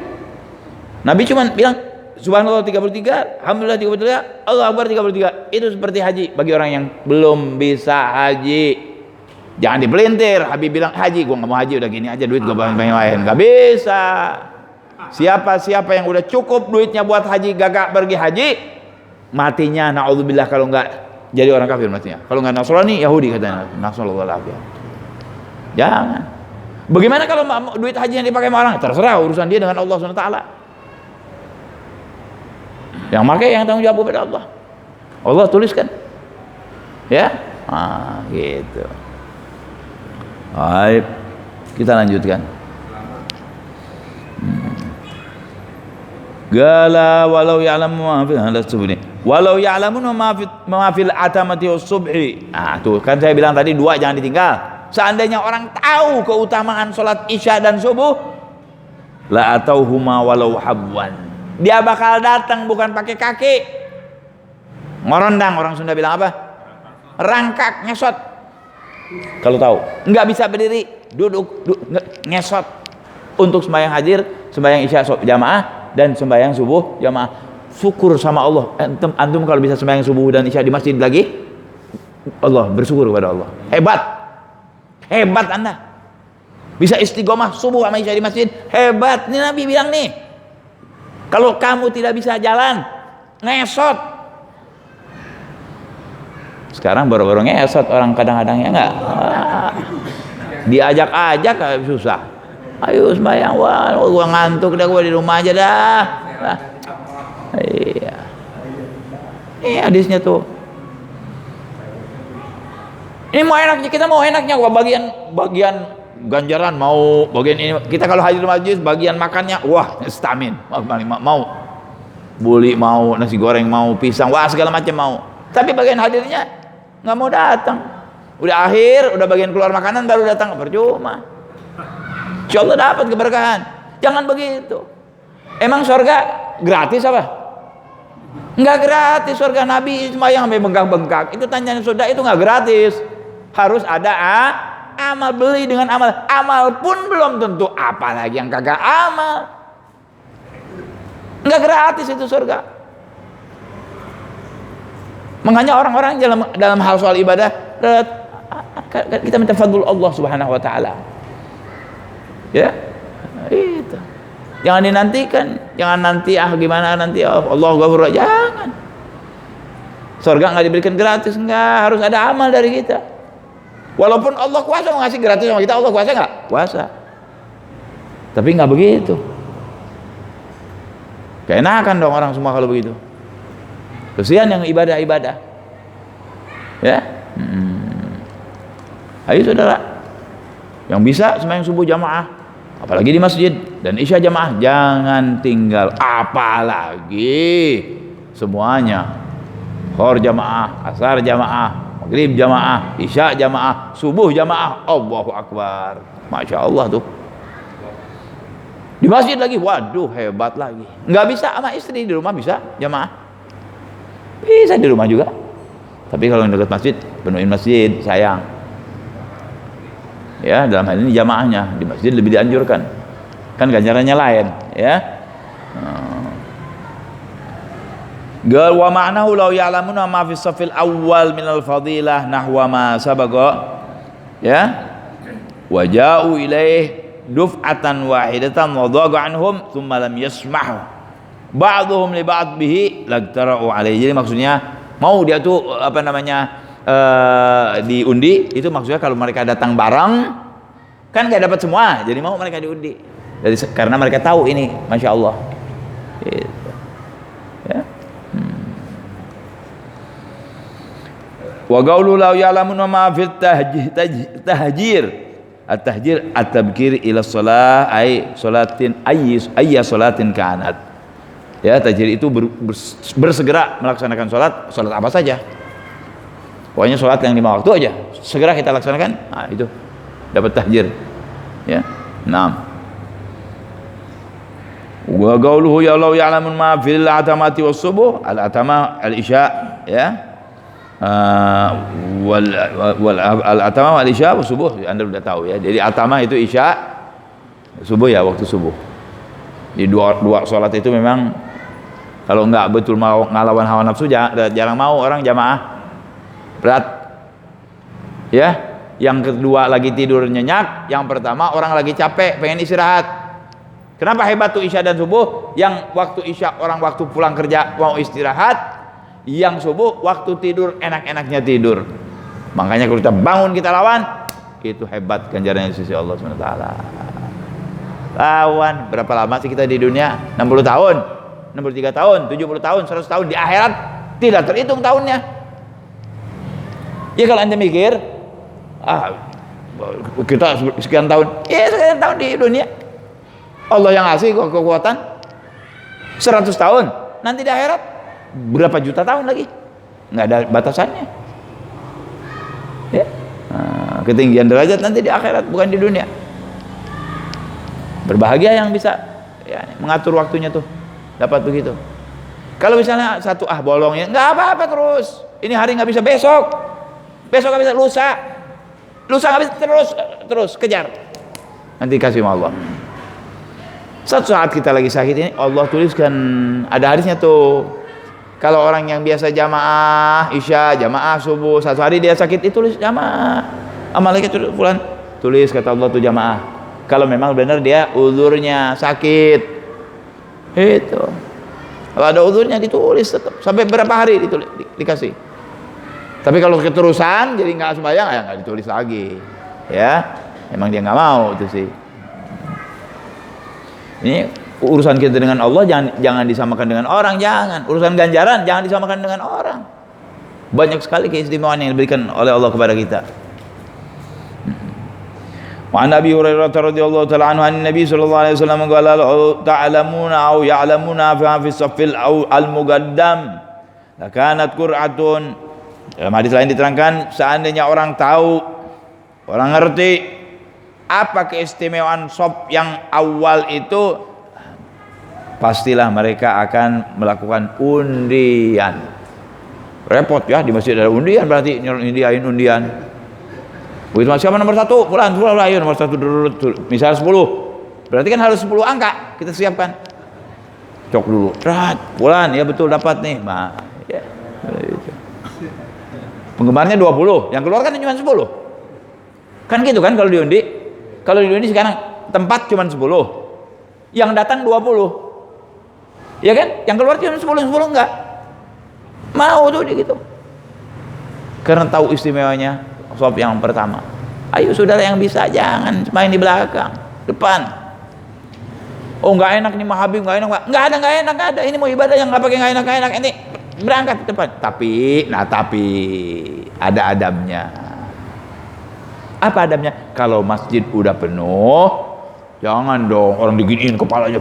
Nabi cuma bilang subhanallah 33, alhamdulillah 33, Allah Akbar 33. Itu seperti haji bagi orang yang belum bisa haji. Jangan dipelintir. Habib bilang haji, gua nggak mau haji, udah gini aja duit gua banyak lain. Nggak bisa. Siapa yang udah cukup duitnya buat haji gagak pergi haji, matinya naudzubillah kalau nggak jadi orang kafir matinya. Kalau nggak Nasrani, Yahudi katanya. Nasallallahu alaihi. Jangan. Bagaimana kalau duit haji yang dipakai sama orang? Terserah urusan dia dengan Allah Subhanahu wa taala. Yang pakai yang tanggung jawab kepada Allah. Allah tuliskan. Ya? Gitu. Baik. Kita lanjutkan. Gala walau ya'lamu ma fi hadha subhi. Walau ya'lamun ma fil atamati was-subhi. Tuh kan saya bilang tadi 2 jangan ditinggal. Seandainya orang tahu keutamaan salat Isya dan subuh, la atauhuma walau habwan. Dia bakal datang bukan pakai kaki. Ngorondang, orang Sunda bilang apa? Rangkak, ngesot. Kalau tahu, nggak bisa berdiri, duduk ngesot untuk sembahyang hadir, sembahyang Isya jamaah dan sembahyang subuh jamaah. Syukur sama Allah. Antum kalau bisa sembahyang subuh dan Isya di masjid lagi, Allah bersyukur kepada Allah. Hebat Anda. Bisa istiqomah subuh sama Isya di masjid, hebat. Ini Nabi bilang nih. Kalau kamu tidak bisa jalan, ngesot. Sekarang baru-baru ngesot orang kadang-kadang ya enggak. Diajak-ajak susah. Ayo sembahyang, wah gua ngantuk dah, gua di rumah aja dah. Iya. Ini hadisnya tuh. Ini mau enaknya, kita mau enaknya bagian ganjaran mau bagian ini. Kita kalau hadir majlis bagian makannya, wah stamin, mau buli, mau nasi goreng, mau pisang, wah segala macam mau. Tapi bagian hadirnya nggak mau datang. Udah akhir, udah bagian keluar makanan baru datang, percuma. Insya Allah dapat keberkahan. Jangan begitu. Emang surga gratis apa? Nggak gratis surga. Nabi sembahyang sampai bengkak-bengkak. Itu tanyaan surga itu nggak gratis. Harus ada amal, beli dengan amal. Amal pun belum tentu, apalagi yang kagak amal. Nggak gratis itu surga. Makanya orang-orang dalam hal soal ibadah, kita minta fadlul Allah Subhanahu wa taala. Ya. Itu. Jangan dinantikan, jangan nanti gimana nanti Allah ghafur, jangan. Surga nggak diberikan gratis, enggak, harus ada amal dari kita. Walaupun Allah kuasa mau ngasih gratis sama kita, Allah kuasa nggak? Kuasa. Tapi nggak begitu. Keenakan dong orang semua kalau begitu. Kesian yang ibadah-ibadah. Ya. Ayo saudara, yang bisa sembahyang subuh jamaah, apalagi di masjid, dan isya jamaah, jangan tinggal. Apalagi semuanya, zuhur jamaah, asar jamaah, maghrib jamaah, isya jamaah, subuh jamaah. Allahu Akbar, Masya Allah tuh. Di masjid lagi, waduh hebat lagi. Nggak bisa sama istri, di rumah bisa jamaah, bisa di rumah juga. Tapi kalau yang dekat masjid, penuhin masjid, sayang. Ya, dalam hal ini jamaahnya di masjid lebih dianjurkan. Kan ganjarannya lain, ya. Gal wa ma'nahu law ya'lamuna ma fi safil awal minal fadilah nahwa ma sabaqa, ya, wa ja'u ilaih duf'atan wahidatan wa dhaqa anhum thumma lam yasmahu ba'dhum li ba'd bihi lagtara'u alaihi. Jadi maksudnya mau dia tuh apa namanya, diundi, itu maksudnya kalau mereka datang bareng kan nggak dapat semua, jadi mau mereka diundi. Jadi karena mereka tahu ini, Masya Allah. Gitu. Ya. Wa qaulu law ya'lamuna ma fil tahjir. At-tahjir at-tabkir ila shalah ay salatin ayya salatin kanat. Ya, tahjir itu bersegera melaksanakan salat apa saja. Pokoknya sholat yang 5 waktu aja segera kita laksanakan, nah itu dapat tahjir, ya. Naam. Wa qauluhu ya law ya'lamun ma fil atamati was subuh, al atama al isya, ya, wal atama wal isya was subuh, Anda sudah tahu ya. Jadi atama itu isya, subuh ya waktu subuh. Di dua sholat itu memang kalau enggak betul mau ngelawan hawa nafsu, jarang mau orang jamaah, berat. Ya, yang kedua lagi tidur nyenyak, yang pertama orang lagi capek pengen istirahat. Kenapa hebat tuh isya dan subuh? Yang waktu isya orang waktu pulang kerja mau istirahat, yang subuh waktu tidur enak-enaknya tidur. Makanya kalau kita bangun kita lawan, itu hebat ganjarannya di sisi Allah SWT. Lawan. Berapa lama sih kita di dunia? 60 tahun, 63 tahun, 70 tahun, 100 tahun. Di akhirat tidak terhitung tahunnya. Ya kalau Anda mikir, kita sekian tahun, ya sekian tahun di dunia, Allah yang ngasih kekuatan 100 tahun, nanti di akhirat berapa juta tahun lagi, nggak ada batasannya. Ya, ketinggian derajat nanti di akhirat, bukan di dunia. Berbahagia yang bisa ya, mengatur waktunya tuh, dapat begitu. Kalau misalnya satu bolongnya, nggak apa-apa terus. Ini hari nggak bisa, besok nggak bisa, lusa nggak bisa, terus kejar, nanti kasih sama Allah. Suatu saat kita lagi sakit ini, Allah tuliskan, ada hadisnya tuh, kalau orang yang biasa jamaah isya, jamaah subuh, satu hari dia sakit, itu tulis jamaah, malaikat tulis, kata Allah tuh jamaah. Kalau memang benar dia uzurnya sakit, itu kalau ada uzurnya ditulis tetap sampai berapa hari dikasih. Tapi kalau keterusan jadi nggak sembahyang, ya nggak ditulis lagi, ya. Emang dia nggak mau itu sih. Ini urusan kita dengan Allah jangan disamakan dengan orang, jangan. Urusan ganjaran jangan disamakan dengan orang. Banyak sekali keistimewaan yang diberikan oleh Allah kepada kita. Wa an Abi Hurairah radhiyallahu ta'ala anhu an Nabi sallallahu alaihi wasallam qala ta'lamuna aw ya'lamuna fi as-saffil al-muqaddam lakanat qur'atun. Dalam hadis lain diterangkan, seandainya orang tahu, orang ngerti apa keistimewaan saf yang awal itu, pastilah mereka akan melakukan undian. Repot ya, di masjid ada undian, berarti nyediain undian. Begitu siapa nomor 1? Fulan, ayo nomor 1 dulu. Misal 10. Berarti kan harus 10 angka kita siapkan. Cok dulu. Fulan, ya betul dapat nih. Nah, ya. Penggemarnya 20, yang keluar kan cuma 10. Kan gitu kan kalau diundi. Kalau diundi sekarang tempat cuma 10. Yang datang 20. Ya kan? Yang keluar cuma 10 enggak. Mau tuh gitu. Karena tahu istimewanya sop yang pertama. Ayo saudara yang bisa, jangan main di belakang, depan. Oh nggak enak nih Habib, nggak enak, nggak ada. Ini mau ibadah yang nggak pakai nggak enak. Ini berangkat ke depan. Tapi ada adabnya. Apa adabnya? Kalau masjid udah penuh, jangan dong orang diginiin kepalanya,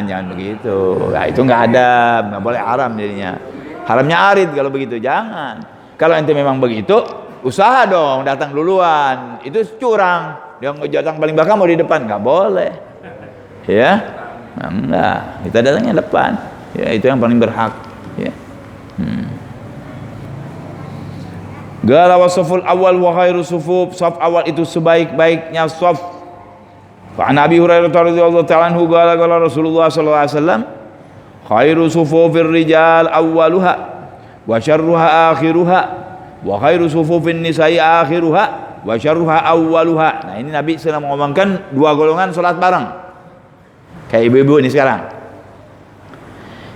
jangan begitu. Nah, itu nggak adab, nggak boleh, haram jadinya. Haramnya arid kalau begitu, jangan. Kalau ente memang begitu, usaha dong datang duluan. Itu curang. Dia datang paling belakang mau di depan, nggak boleh. Ya, nah, enggak. Kita datangnya depan. Ya, itu yang paling berhak. Ya. Gala wasful awal wa khairu sufuf. Saf awal itu sebaik-baiknya saf. Fa Nabi Hurairah radhiyallahu ta'ala anhu qala Rasulullah sallallahu alaihi wasallam, khairu sufufir rijal awwaluha wa syarruha akhiruha wa khairu sufufin nisa'i akhiruha wa syarruha awwaluha. Nah, ini Nabi sedang mengomongkan dua golongan salat bareng. Kayak ibu-ibu ini sekarang.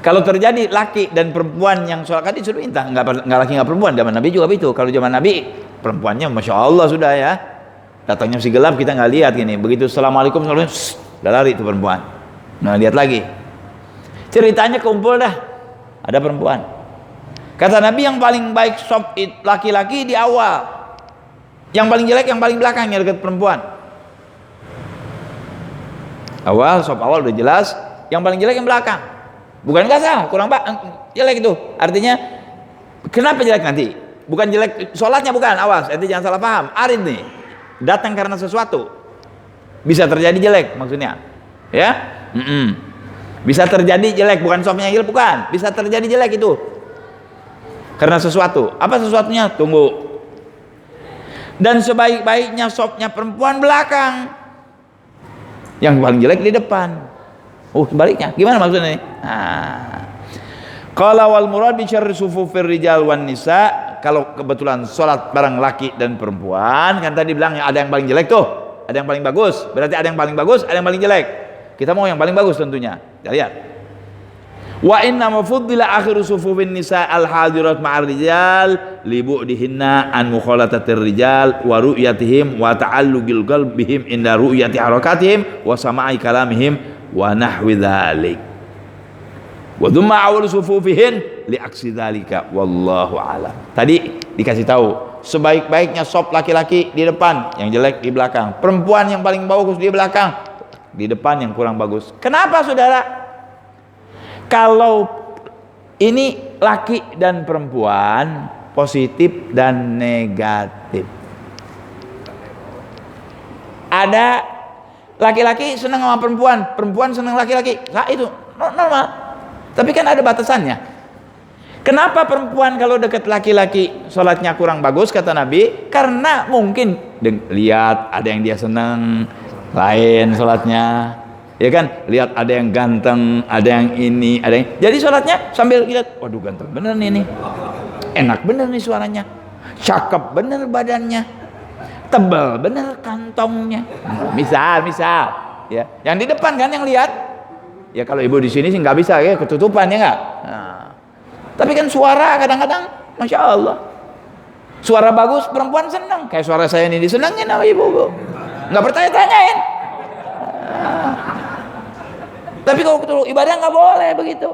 Kalau terjadi laki dan perempuan yang salat, kan disuruh minta, enggak laki enggak perempuan. Zaman Nabi juga begitu. Kalau zaman Nabi perempuannya Masya Allah sudah ya. Datangnya masih gelap, kita enggak lihat gini. Begitu assalamualaikum udah lari itu perempuan. Nah, lihat lagi. Ceritanya kumpul dah. Ada perempuan. Kata Nabi yang paling baik sop laki-laki di awal, yang paling jelek yang paling belakangnya dekat perempuan. Awal sop awal udah jelas, yang paling jelek yang belakang. Bukan salah, kurang jelek itu. Artinya kenapa jelek nanti? Bukan jelek sholatnya, bukan, awas, nanti jangan salah paham. Arid nih, datang karena sesuatu. Bisa terjadi jelek maksudnya, ya? Bisa terjadi jelek, bukan sopnya jelek, bukan. Bisa terjadi jelek itu. Karena sesuatu. Apa sesuatunya? Tunggu. Dan sebaik-baiknya sopnya perempuan belakang, yang paling jelek di depan. Oh, sebaliknya. Gimana maksudnya? Qala wal murad bi syarri sufufir rijal wan nisa. Kalau kebetulan salat bareng laki dan perempuan, kan tadi bilang ada yang paling jelek tuh, ada yang paling bagus. Berarti ada yang paling bagus, ada yang paling jelek. Kita mau yang paling bagus tentunya. Lihat. Wa inna mafuddila akhiru sufufin nisa al-hadirat ma'ar rijal li bu'dihinna an mukhalatatir rijal wa ru'yatihim wa ta'alluqil qalbihim inda ru'yati harakatihim wa sama'i kalamihim wa nahwi dzalik. Wa dhumma awal sufufihin li aksi dzalika wallahu a'lam. Tadi dikasih tahu sebaik-baiknya sop laki-laki di depan, yang jelek di belakang. Perempuan yang paling bagus di belakang, di depan yang kurang bagus. Kenapa saudara? Kalau ini laki dan perempuan, positif dan negatif. Ada laki-laki senang sama perempuan, perempuan senang laki-laki. Nah, itu normal. Tapi kan ada batasannya. Kenapa perempuan kalau dekat laki-laki sholatnya kurang bagus kata Nabi? Karena mungkin lihat ada yang dia senang, lain sholatnya. Ya kan, lihat ada yang ganteng, ada yang ini, ada yang, jadi sholatnya sambil lihat, waduh ganteng bener nih ini, enak bener nih suaranya, cakep bener badannya, tebal bener kantongnya, misal, ya, yang di depan kan yang lihat, ya kalau ibu di sini sih nggak bisa ya, ketutupan ya nggak, nah, tapi kan suara kadang-kadang, masya Allah, suara bagus perempuan senang, kayak suara saya ini disenangin sama ibu, nggak bertanya-tanyain. Tapi kalau ibadah nggak boleh begitu.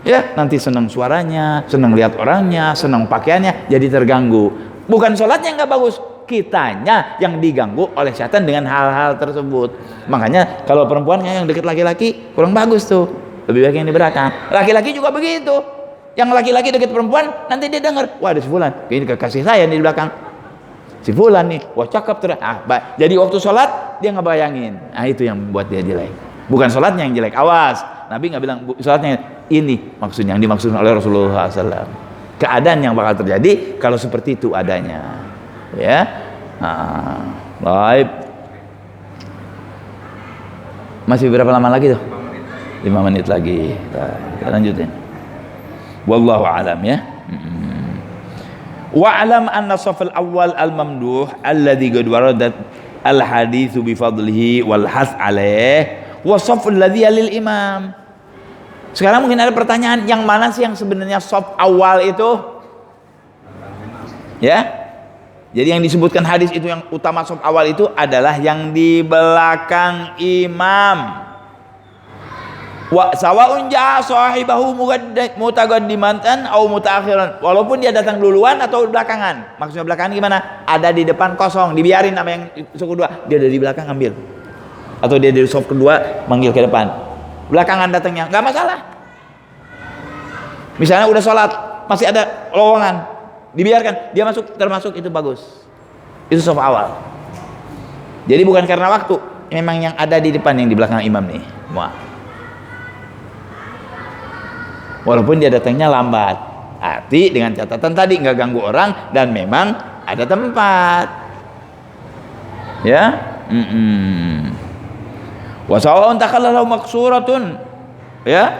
Ya, nanti senang suaranya, senang lihat orangnya, senang pakaiannya, jadi terganggu. Bukan sholatnya nggak bagus, kitanya yang diganggu oleh setan dengan hal-hal tersebut. Makanya kalau perempuan yang dekat laki-laki kurang bagus tuh, lebih baik yang di belakang. Laki-laki juga begitu, yang laki-laki dekat perempuan nanti dia dengar, wah ada si fulan, ini kekasih saya di belakang, si fulan nih, wah cakep terus. Jadi waktu sholat dia ngebayangin, itu yang membuat dia jelek, bukan sholatnya yang jelek. Awas, Nabi nggak bilang sholatnya, ini maksudnya yang dimaksud oleh Rasulullah SAW. Keadaan yang bakal terjadi kalau seperti itu adanya, ya. Baik. Masih berapa lama lagi tuh? 5 menit lagi. Kita lanjutin. Wallahu alam, ya. Wa alam anna safal awal al mamduh alladhi qad waradat al haditsu bi fadlihi wal has alaih wa safal ladzi lil imam. Sekarang mungkin ada pertanyaan, yang mana sih yang sebenarnya saf awal itu? Ya. Jadi yang disebutkan hadis itu yang utama saf awal itu adalah yang di belakang imam. Wa sawaun jaa sahibahu mutaqaddiman au mutaakhiran. Walaupun dia datang duluan atau belakangan. Maksudnya belakangan gimana? Ada di depan kosong, dibiarin sama yang saf kedua, dia dari belakang ambil. Atau dia dari saf kedua manggil ke depan. Belakangan datangnya nggak masalah. Misalnya udah sholat masih ada lowongan, dibiarkan dia masuk, termasuk itu bagus. Itu saf awal. Jadi bukan karena waktu, memang yang ada di depan yang di belakang imam nih. Wah. Walaupun dia datangnya lambat, arti dengan catatan tadi nggak ganggu orang dan memang ada tempat. Ya. Wa sawa'un takhallalahu maqsuratun, ya,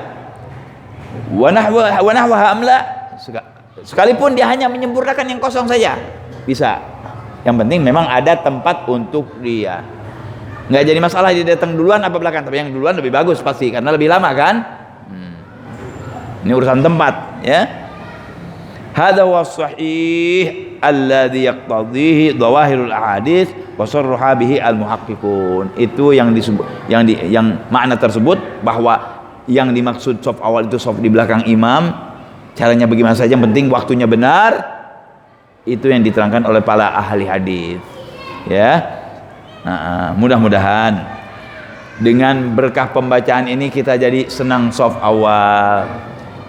wa nahwaha amla, sekalipun dia hanya menyempurnakan yang kosong saja bisa, yang penting memang ada tempat untuk dia. Nggak jadi masalah dia datang duluan apa belakang, tapi yang duluan lebih bagus pasti karena lebih lama kan. Ini urusan tempat, ya. Hadza huwa sahih alladzi yaqtadhihi dhawahirul ahadits wa sarraha bihi al muhaqqiqun. Itu yang disebut, yang makna tersebut bahwa yang dimaksud shaf awal itu shaf di belakang imam, caranya bagaimana saja, yang penting waktunya benar. Itu yang diterangkan oleh para ahli hadis, ya. Mudah-mudahan dengan berkah pembacaan ini kita jadi senang shaf awal,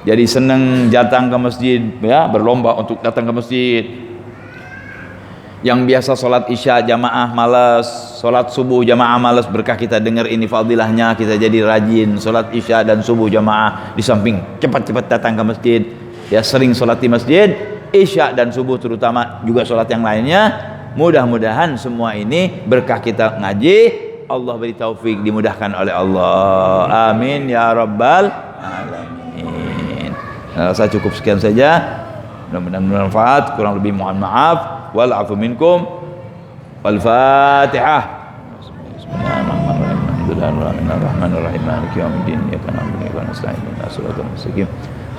jadi senang datang ke masjid, ya, berlomba untuk datang ke masjid. Yang biasa sholat isya jamaah malas, sholat subuh jamaah malas, berkah kita dengar ini fadilahnya, kita jadi rajin sholat isya dan subuh jamaah, di samping cepat-cepat datang ke masjid, ya, sering sholat di masjid, isya dan subuh terutama, juga sholat yang lainnya. Mudah-mudahan semua ini berkah kita ngaji, Allah beri taufik, dimudahkan oleh Allah. Amin ya rabbal alamin. Saya cukup sekian saja, mudah-mudahan bermanfaat, kurang lebih mohon maaf. Wal afu minkum. Wal Fatihah. Bismillahirrahmanirrahim. Maliki yaumiddin. Iyyaka na'budu wa nasta'in. Ihdinas siratal mustaqim.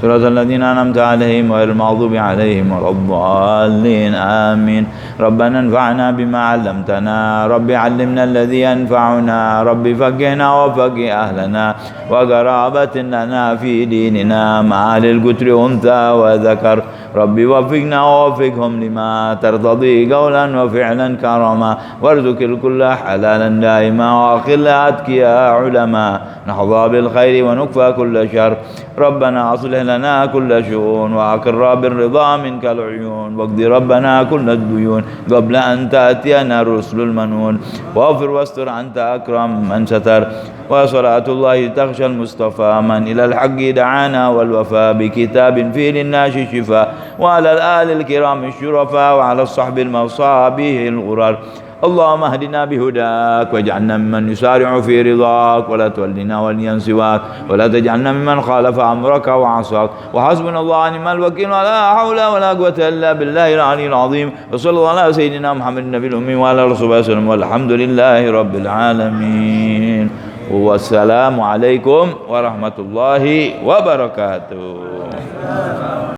Siratal ladzina an'amta 'alaihim ghairil maghdubi 'alaihim waladdallin. Amin. Rabbana anfa'na bima 'allamtana. Rabbi 'allimna alladhi yanfa'una. Rabbi faqqihna wa faqqih ahlana wa qarabatin lana fi dinina ma'alil qutri untha wa dzakar. ربي وفقنا ووفقهم لما ترتضي قولا وفعلا كرما وارزق الكل حلالا دائما واخر أتقياء علما نحظى بالخير ونكفى كل شر ربنا أصلح لنا كل شؤون وأقر بالرضا منك العيون واقض ربنا كل الديون قبل أن تأتينا الرسل المنون واغفر واستر أنت أكرم من ستر وصلاة الله تخشى المصطفى من إلى الحق دعانا والوفاء بكتاب فيه للناس شفاء وعلى الآل الكرام الشرفاء وعلى الصحب المصابيح الغرر اللهم اهدنا بهداك واجعلنا ممن يسارع في رضاك ولا تولنا وليا سواك ولا تجعلنا ممن خالف أمرك وعصاك وحسبنا الله ونعم الوكيل ولا حول ولا قوة إلا بالله العلي العظيم وصلى الله على سيدنا محمد النبي الأمي وعلى رسوله صلى الله عليه وسلم والحمد لله رب العالمين والسلام عليكم ورحمة الله وبركاته.